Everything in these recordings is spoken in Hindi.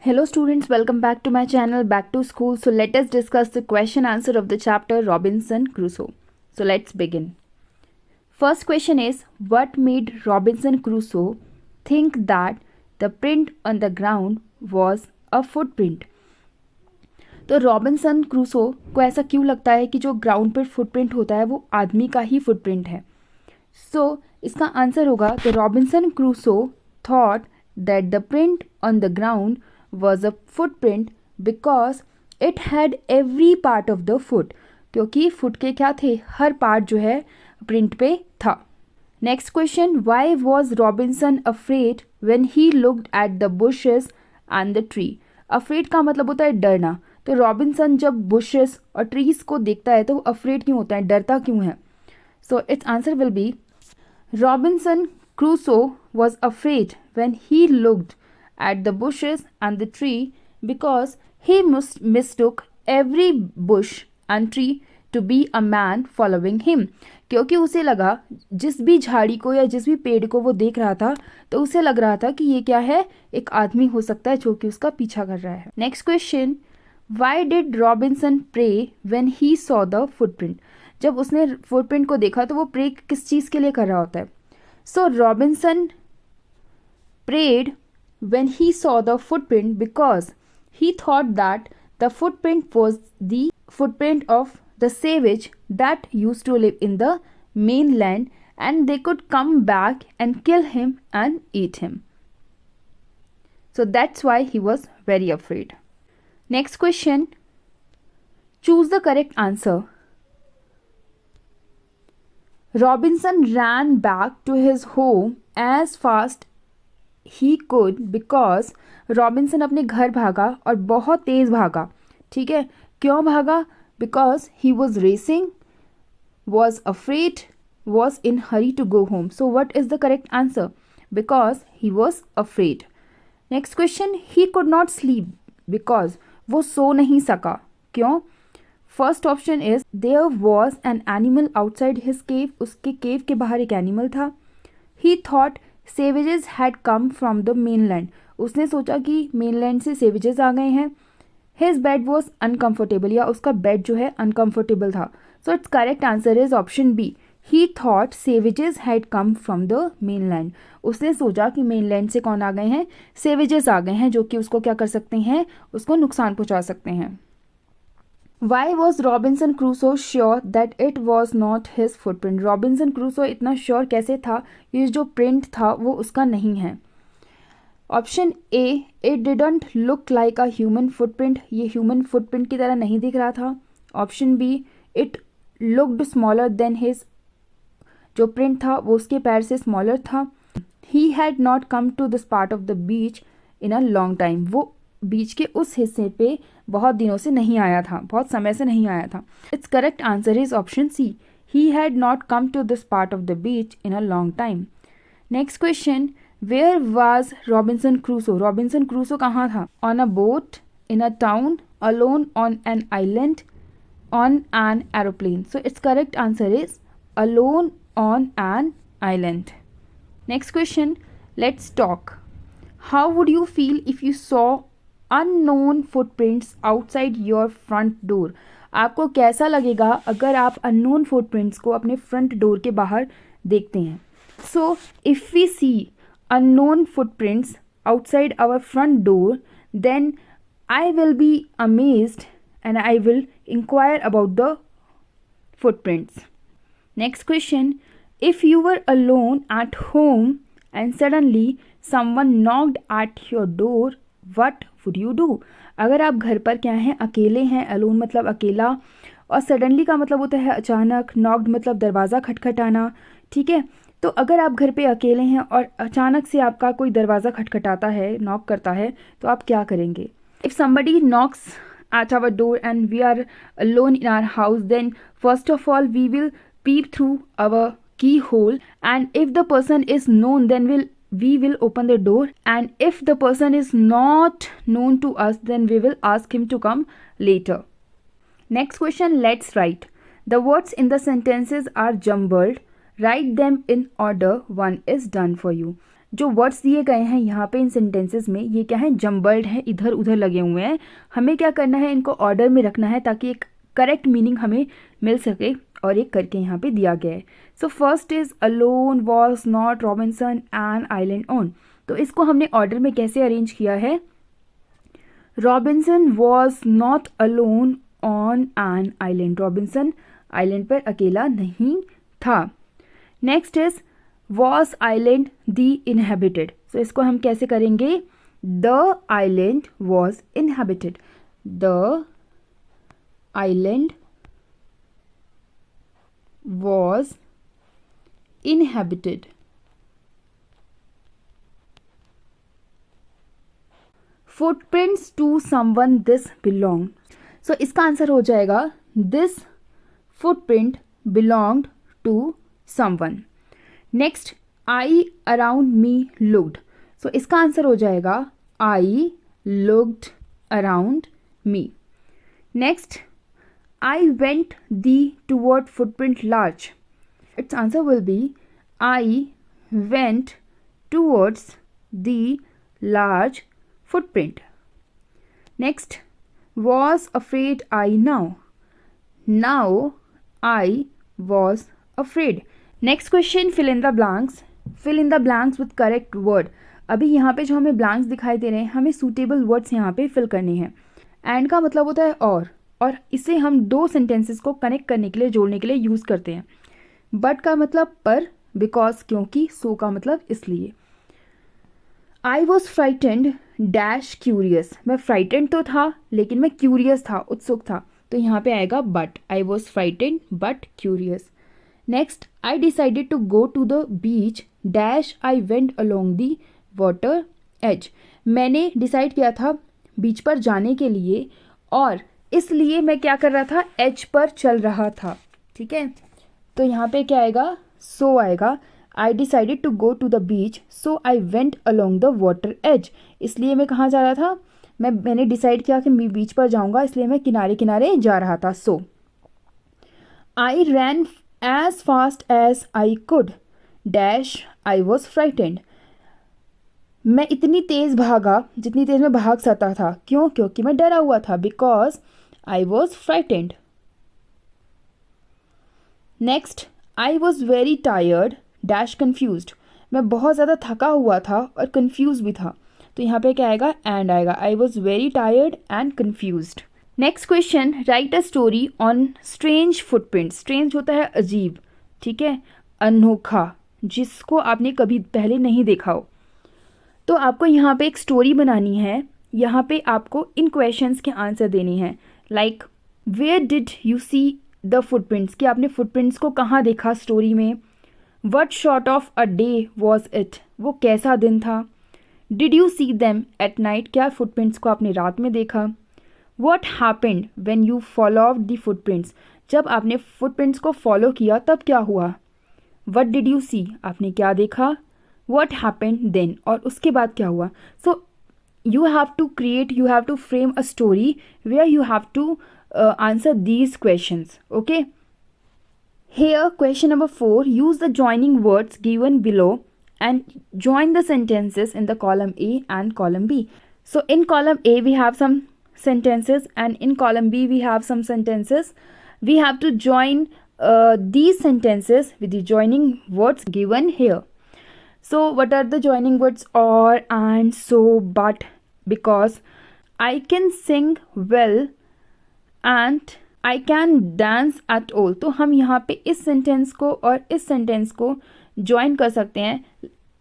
Hello students, welcome back to my channel, back to school. So let us discuss the question answer of the chapter Robinson Crusoe. So let's begin. First question is, what made Robinson Crusoe think that the print on the ground was a footprint? तो रॉबिन्सन क्रूसो को ऐसा क्यों लगता है कि जो ग्राउंड पर फुटप्रिंट होता है वो आदमी का ही फुटप्रिंट है? सो इसका आंसर होगा the Robinson Crusoe thought that the print on the ground was a footprint because it had every part of the foot, क्योंकि फुट के क्या थे, हर पार्ट जो है प्रिंट पे था. Next question, why was Robinson afraid when he looked at the bushes and the tree? Afraid का मतलब होता है डरना. तो रॉबिन्सन जब बुशेस और ट्रीज को देखता है तो वो अफ्रेड क्यों होता है, डरता क्यों है? So it's answer will B Robinson Crusoe was afraid when he looked at the bushes and the tree because he mistook every bush and tree to be a man following him. क्योंकि उसे लगा, जिस भी झाड़ी को या जिस भी पेड़ को वो देख रहा था तो उसे लग रहा था कि ये क्या है, एक आदमी हो सकता है जो कि उसका पीछा कर रहा है. Next question, why did Robinson pray when he saw the footprint? जब उसने फुटप्रिंट को देखा तो वो प्रे किस चीज़ के लिए कर रहा होता है? So Robinson prayed when he saw the footprint because he thought that the footprint was the footprint of the savage that used to live in the mainland and they could come back and kill him and eat him. So that's why he was very afraid. Next question, choose the correct answer. Robinson ran back to his home as fast he could because Robinson अपने घर भागा और बहुत तेज़ भागा. ठीक है, क्यों भागा? Because he was racing, was afraid, was in hurry to go home. So what is the correct answer? Because he was afraid. Next question, he could not sleep because वो सो नहीं सका. क्यों? First option is there was an animal outside his cave. उसके केव के बाहर एक एनिमल था. He thought savages had come from the mainland. उसने सोचा कि मेनलैंड से सेवेजेस आ गए हैं. हिज बेड वॉज अनकम्फर्टेबल, या उसका बेड जो है अनकम्फर्टेबल था. So it's correct answer is option B, he thought savages had come from the mainland. उसने सोचा कि मेनलैंड से कौन आ गए हैं, सेवेजेस आ गए हैं जो कि उसको क्या कर सकते हैं, उसको नुकसान पहुंचा सकते हैं. Why was Robinson Crusoe sure that it was not his footprint? Robinson Crusoe इतना श्योर कैसे था कि जो प्रिंट था वो उसका नहीं है? Option A, it didn't look like a human footprint. ये ह्यूमन फुटप्रिंट की तरह नहीं दिख रहा था. Option B, it looked smaller than his. जो प्रिंट था वो उसके पैर से स्मॉलर था. He had not come to this part of the beach in a long time. वो बीच के उस हिस्से पे बहुत दिनों से नहीं आया था, बहुत समय से नहीं आया था. It's correct answer is option C, he had not come to this part of the beach in a long time. Next question, where was Robinson Crusoe? Robinson Crusoe कहाँ था? On a boat, in a town, alone on an island, on an aeroplane. So it's correct answer is alone on an island. Next question, let's talk. How would you feel if you saw unknown footprints outside your front door? आपको कैसा लगेगा अगर आप अननोन फुटप्रिंट्स को अपने फ्रंट डोर के बाहर देखते हैं? So if we see unknown footprints outside our front door, then I will be amazed and I will inquire about the footprints. Next question, if you were alone at home and suddenly someone knocked at your door, what would you do? अगर आप घर पर क्या हैं, अकेले हैं, अलोन मतलब अकेला, और सडनली का मतलब होता है अचानक, नॉक्ड मतलब दरवाज़ा खटखटाना. ठीक है, तो अगर आप घर पे अकेले हैं और अचानक से आपका कोई दरवाज़ा खटखटाता है, नॉक करता है, तो आप क्या करेंगे? If somebody knocks at our door and we are alone in our house, then first of all we will peep through our keyhole, and if the person is known, then we will open the door, and if the person is not known to us, then we will ask him to come later. Next question, let's write. The words in the sentences are jumbled. Write them in order. One is done for you. जो वर्ड्स दिए गए हैं यहाँ पे इन सेंटेंसेस में, ये क्या है, जम्बल्ड है, इधर उधर लगे हुए हैं। हमें क्या करना है, इनको ऑर्डर में रखना है ताकि एक करेक्ट मीनिंग हमें मिल सके, और एक करके यहाँ पे दिया गया है। So first is alone was not Robinson an island on. तो इसको हमने ऑर्डर में कैसे अरेंज किया है, Robinson was not alone on an island, Robinson island पर अकेला नहीं था। Next is was island the inhabited. So इसको हम कैसे करेंगे, the island was inhabited, the island was inhabited. Footprints to someone this belong. So इसका आंसर हो जाएगा this footprint belonged to someone. Next, I around me looked. So इसका आंसर हो जाएगा I looked around me. Next, I went the toward footprint large. It's answer will be I went towards the large footprint. Next, was afraid I now. Now I was afraid. Next question, fill in the blanks. Fill in the blanks with correct word. अभी यहाँ पे जो हमें blanks दिखाई दे रहे हैं, हमें suitable words यहाँ पे fill करने हैं। And का मतलब होता है और इसे हम दो sentences को connect करने के लिए, जोड़ने के लिए यूज़ करते हैं। But का मतलब पर, because क्योंकि, so का मतलब इसलिए। I was frightened dash curious. मैं फ्राइटेंड तो था लेकिन मैं क्यूरियस था, उत्सुक था, तो यहाँ पे आएगा but. I was frightened but curious. Next, I decided to go to the beach dash I went along the water edge. मैंने डिसाइड किया था बीच पर जाने के लिए, और इसलिए मैं क्या कर रहा था, एज पर चल रहा था। ठीक है, तो यहाँ पे क्या आएगा, सो आएगा। I decided to go to the beach, so I went along the water edge. इसलिए मैं कहाँ जा रहा था, मैंने डिसाइड किया कि मैं बीच पर जाऊँगा, इसलिए मैं किनारे किनारे जा रहा था। So I ran as fast as I could dash I was frightened. मैं इतनी तेज़ भागा जितनी तेज़ मैं भाग सकता था। क्यों, क्योंकि मैं डरा हुआ था, because I was frightened. Next, I was very tired dash confused. मैं बहुत ज़्यादा थका हुआ था और कन्फ्यूज भी था, तो यहाँ पे क्या आएगा, एंड आएगा। I was very tired and confused. Next question, right a story on strange footprint. Strange होता है अजीब, ठीक है, अनोखा, जिसको आपने कभी पहले नहीं देखा हो। तो आपको यहाँ पे एक स्टोरी बनानी है। यहाँ पे आपको इन क्वेश्चंस के आंसर देने हैं, like where did you see the footprints, कि आपने फुटप्रिंट्स को कहाँ देखा स्टोरी में। What sort of a day was it, वो कैसा दिन था। Did you see them at night, क्या फुटप्रिंट्स को आपने रात में देखा। What happened when you followed the footprints, जब आपने फुटप्रिंट्स को फॉलो किया तब क्या हुआ। वट डिड यू सी, आपने क्या देखा। वट हैपेंड देन, और उसके बाद क्या हुआ। सो you have to create, you have to frame a story where you have to answer these questions. Okay, here question number 4, use the joining words given below and join the sentences in the column A and column B. So in column A we have some sentences and in column B we have some sentences. We have to join these sentences with the joining words given here. So what are the joining words? Or, and, so, but, because. I can sing well and I can dance at all. तो हम यहाँ पे इस सेंटेंस को और इस सेंटेंस को ज्वाइन कर सकते हैं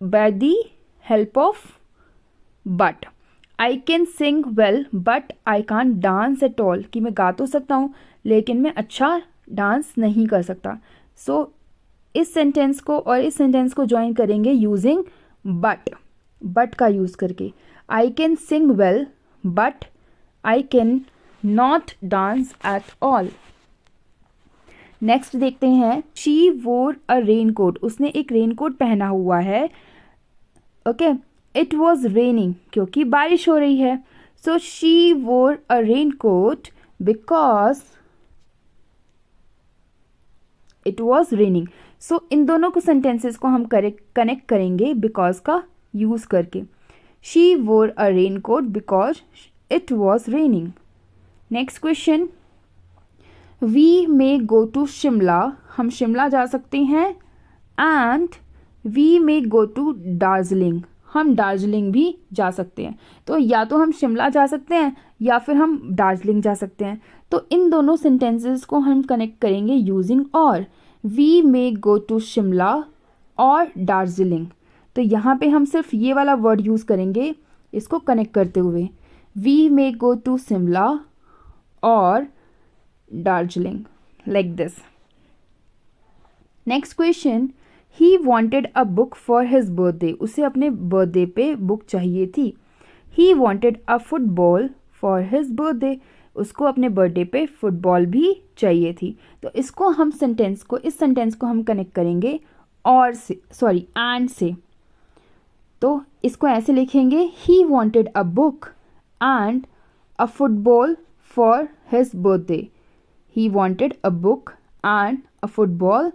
by the help of but. I can sing well but I can't dance at all. कि मैं गा तो सकता हूँ लेकिन मैं अच्छा डांस नहीं कर सकता. So इस सेंटेंस को और इस सेंटेंस को ज्वाइन करेंगे यूजिंग बट का यूज़ करके. I can sing well but I can not dance at all. Next देखते हैं. She wore a raincoat. उसने एक रेनकोट पहना हुआ है. ओके. It was raining. क्योंकि बारिश हो रही है. So she wore a raincoat because it was raining. So इन दोनों को सेंटेंसेस को हम कनेक्ट करेंगे बिकॉज का यूज़ करके। She wore a raincoat because it was raining. Next question, we may go to Shimla, हम शिमला जा सकते हैं। And we may go to Darjeeling, हम दार्जिलिंग भी जा सकते हैं। तो या तो हम शिमला जा सकते हैं या फिर हम दार्जिलिंग जा सकते हैं। तो इन दोनों सेंटेंसेस को हम कनेक्ट करेंगे यूजिंग और। We may go to Shimla और दार्जिलिंग। तो यहाँ पे हम सिर्फ ये वाला वर्ड यूज़ करेंगे इसको कनेक्ट करते हुए, we may go to Shimla और Darjeeling, like this. Next question, he wanted a book for his birthday, उसे अपने बर्थडे पे बुक चाहिए थी। He wanted a football for his birthday, उसको अपने बर्थडे पे फुटबॉल भी चाहिए थी। तो इसको हम इस सेंटेंस को हम कनेक्ट करेंगे और से, सॉरी एंड से। तो इसको ऐसे लिखेंगे, he wanted a book and a football for his birthday. He wanted a book and a football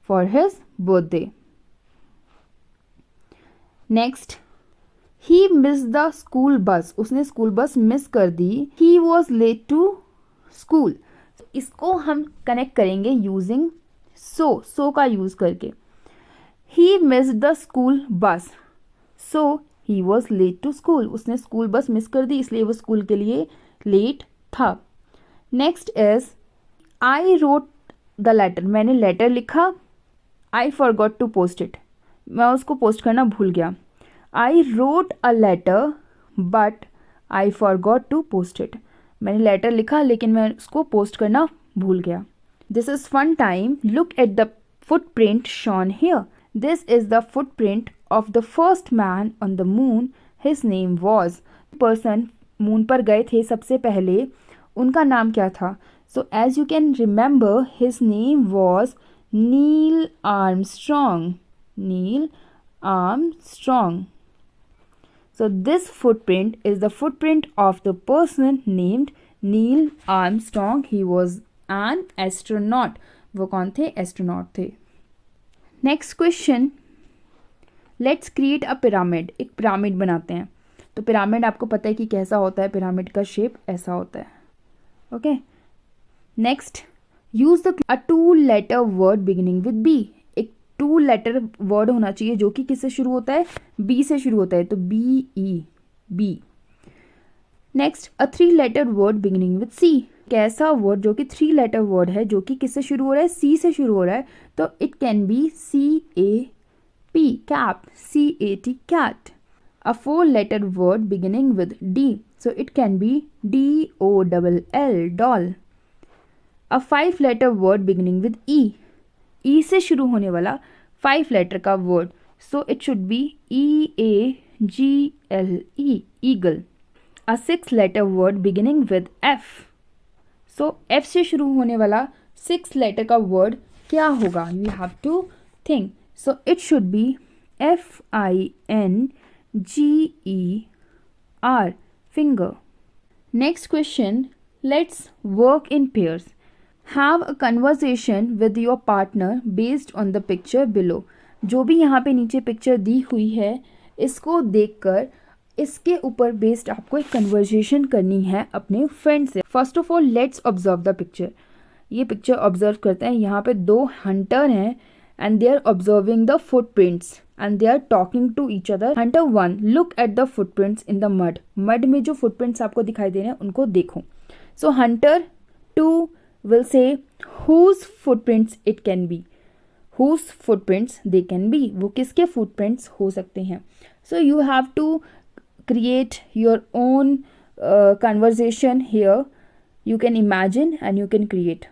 for his birthday. Next, he miss the school bus, उसने स्कूल बस मिस कर दी। He was late to school, इसको हम कनेक्ट करेंगे यूजिंग सो का यूज करके। ही miss the school bus so he was late to school, उसने स्कूल बस मिस कर दी इसलिए वो स्कूल के लिए लेट था। Next is, I wrote the letter, मैंने लेटर लिखा। I forgot to post it, मैं उसको पोस्ट करना भूल गया। I wrote a letter but I forgot to post it, मैंने लेटर लिखा लेकिन मैं उसको पोस्ट करना भूल गया। This is fun time, look at the footprint shown here, this is the footprint of the first man on the moon, his name was, person moon पर गए थे सबसे पहले, उनका नाम क्या था? So as you can remember his name was Neil Armstrong, Neil Armstrong. So this footprint is the footprint of the person named Neil Armstrong. He was an astronaut. वो कौन थे? एस्ट्रोनॉट थे. Next question, let's create a pyramid, एक पिरामिड बनाते हैं. तो पिरामिड आपको पता है कि कैसा होता है, पिरामिड का शेप ऐसा होता है. Okay. Next, use the a 2 letter word beginning with B, एक 2 लेटर वर्ड होना चाहिए जो कि किससे शुरू होता है? बी से शुरू होता है. तो B E, B. Next, a 3 letter word beginning with C, कैसा वर्ड जो कि 3 लेटर वर्ड है जो कि किससे शुरू हो रहा है? सी से शुरू हो रहा है. तो it can be C A P, cap, C A T, cat. A 4 letter word beginning with D, so it can be D O double L, doll. A 5 letter word beginning with E, E से शुरू होने वाला 5 लेटर का word, so it should be E A G L E, eagle. A 6 letter word beginning with F, so F से शुरू होने वाला 6 लेटर का वर्ड क्या होगा? You have to think. So it should be F I N G E R, finger. Next question, let's work in pairs. Have a conversation with your partner based on the picture below. जो भी यहाँ पे नीचे पिक्चर दी हुई है इसको देखकर इसके ऊपर बेस्ड आपको एक कन्वर्सेशन करनी है अपने फ्रेंड से. First of all let's observe the picture. ये पिक्चर ऑब्जर्व करते हैं. यहाँ पे 2 हंटर हैं and they are observing the footprints and they are talking to each other. Hunter 1, look at the footprints in the mud. Mud में जो फुटप्रिंट्स आपको दिखाई दे रहे हैं उनको देखो. सो Hunter 2 will say whose footprints it can be, whose footprints they can be, वो किसके footprints हो सकते हैं. So you have to create your own conversation here. You can imagine and you can create.